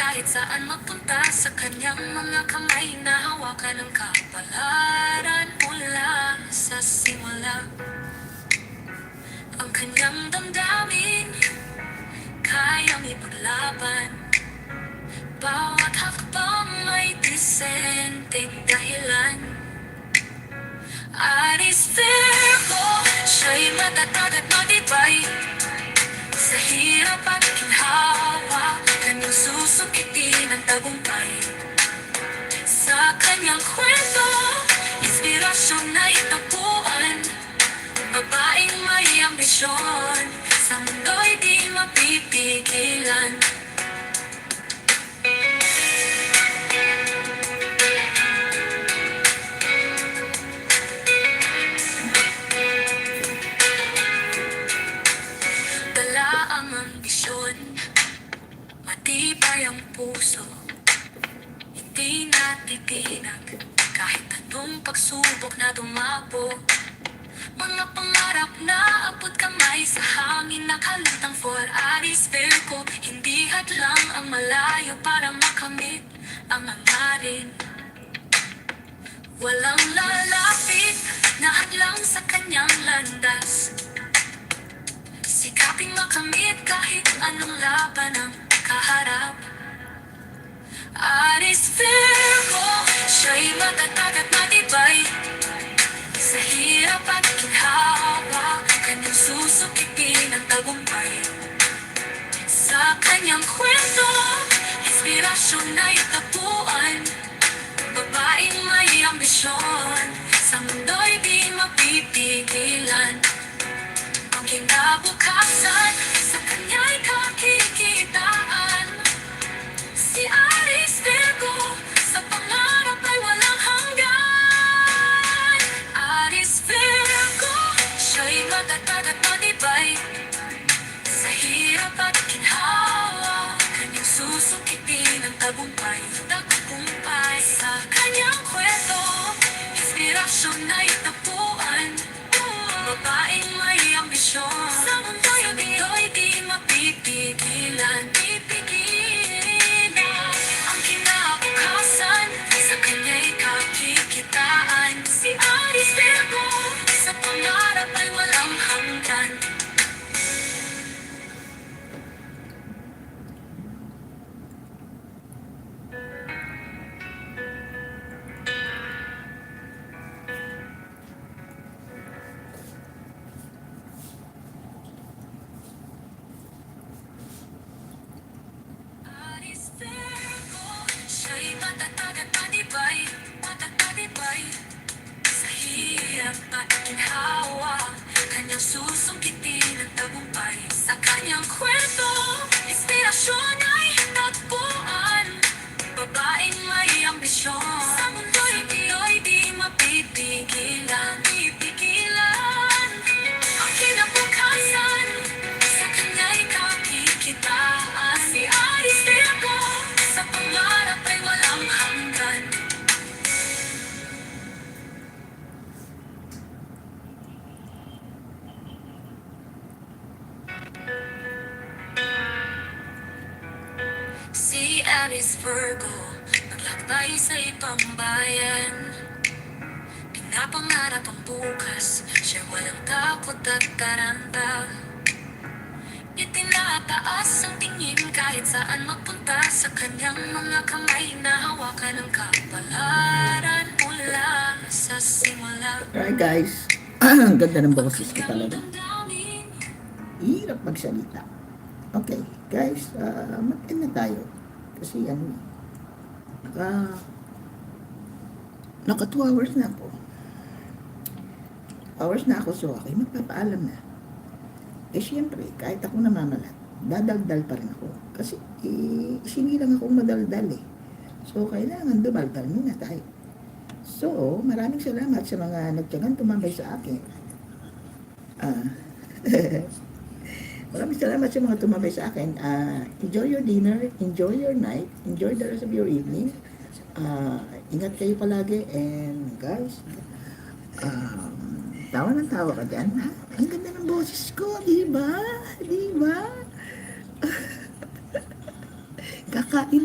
kahit saan magpunta. Sa kanyang mga kamay na hawakan ng kapalaran mula sa simula. Ang kanyang damdamin kayang ipaglaban. Bawat hakbang may disenteng dahilan. Aris Virgo, siya'y matatag at matibay. Sa hirap at ginhawa, kanyang susukitin ang tagumpay. Sa kanyang kwento, inspirasyon na itapuan. Babaeng may ambisyon, sa mundo'y di mapipigilan. Dala ang ambisyon, matibay ang puso. Hindi natitinag kahit anong pagsubok na dumabo. Mga pangarap na abot kamay sa hangin nakalutang for Aris Virgo. Hindi hadlang ang malayo para makamit ang hangarin. Walang lalapit na hadlang sa kanyang landas. Sikaping makamit kahit anong laban ang kaharap. Aris Virgo, siya'y matatag at matibay. Sa hirap at ginhawa, kanyang susukitin ang tagumpay. Sa kanyang kwento, inspirasyon na itapuan. Babaeng may ambisyon, sa mundo'y di mapipigilan. Ang kinabukasan, sa kanya'y kakikitaan. Si Aris Virgo, sa pangarap ay walang hanggan. Aris Virgo, siya'y matatag at matibay. Sa hirap at ginhawa, kanyang susukitin ang tagumpay. Tagumpay sa kanyang kwento, inspirasyon na itapuan. Babaeng may ambisyon, sa mundo'y di mapipigilan. Ang kinabukasan, sa kanya'y kakikitaan. Si Aris Virgo, sa pangarap ay walang hanggan. Aris Virgo, siya'y matatag at matibay. Matatibay. Sa hirap at ginhawa, kanyang susukitin ang tagumpay. Sa kanyang kwento, inspirasyon ay tagpuan. Babaeng may ambisyon, sa mundo'y di mapipigilan. Ang kinabukasan, sa kanya'y kakikitaan. Si Aris Virgo, sa pangarap ay walang hanggan. Si Aris Virgo, naglakbay sa ibang bayan. Pinapangarap ang bukas, siya walang takot at taranta. Itinataas ang tingin kahit saan magpunta. Sa kanyang mga kamay na hawakan ng kapalaran mula sa simula. Alright guys, ang ganda ng boses ko Kanyang talaga. damdamin, Hirap magsalita. Okay, guys, mag-end na tayo. Kasi naka 2 hours na ako. So okay, magpapaalam na. Eh syempre, kahit ako namamalat, dadaldal pa rin ako. Kasi sinilang akong madaldal eh. So kailangan dumaldal muna tayo. So, maraming salamat sa mga nagtiyagang tumambay sa akin. Maraming salamat sa mga tumambay sa akin. Enjoy your dinner, enjoy your night, enjoy the rest of your evening. Ingat kayo palagi. And guys, tawa ng tawa ka dyan. Ha? Ang ganda ng boses ko, di ba? Di ba? Kakain